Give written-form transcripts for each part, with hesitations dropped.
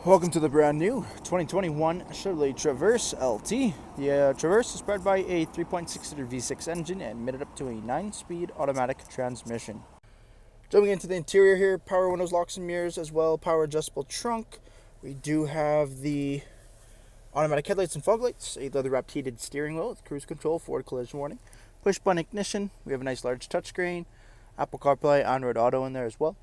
Welcome to the brand new 2021 Chevrolet Traverse LT. The Traverse is powered by a 3.6-liter V6 engine and admitted up to a 9-speed automatic transmission. Jumping into the interior here, power windows, locks and mirrors, as well power adjustable trunk. We do have the automatic headlights and fog lights, a leather-wrapped heated steering wheel with cruise control, forward collision warning, push-button ignition. We have a nice large touchscreen, Apple CarPlay, Android Auto in there as well.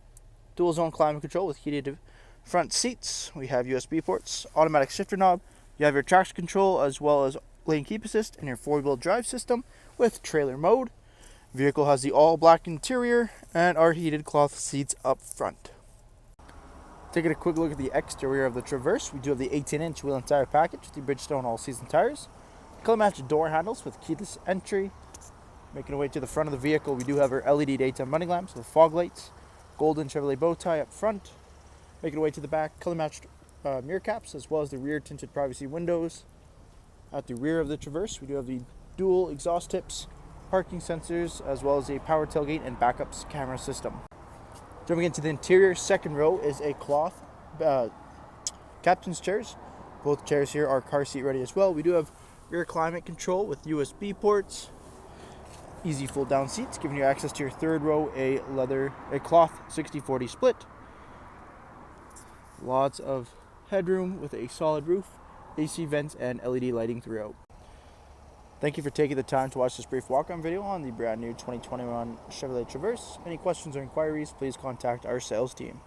Dual zone climate control with heated front seats. We have USB ports, automatic shifter knob. You have your traction control as well as lane keep assist and your four-wheel drive system with trailer mode. Vehicle has the all black interior and our heated cloth seats up front. Taking a quick look at the exterior of the Traverse, we do have the 18-inch wheel and tire package with the Bridgestone all-season tires. Color matched door handles with keyless entry. Making our way to the front of the vehicle, we do have our LED daytime running lamps with fog lights, golden Chevrolet bow tie up front. Making our way to the back, color matched mirror caps as well as the rear tinted privacy windows. At the rear of the Traverse, we do have the dual exhaust tips, parking sensors, as well as a power tailgate and backup camera system. Jumping into the interior, second row is a cloth captain's chairs. Both chairs here are car seat ready as well. We do have rear climate control with USB ports, easy fold down seats, giving you access to your third row, a cloth 60/40 split. Lots of headroom with a solid roof, AC vents, and LED lighting throughout. Thank you for taking the time to watch this brief walk-on video on the brand new 2021 Chevrolet Traverse. Any questions or inquiries, please contact our sales team.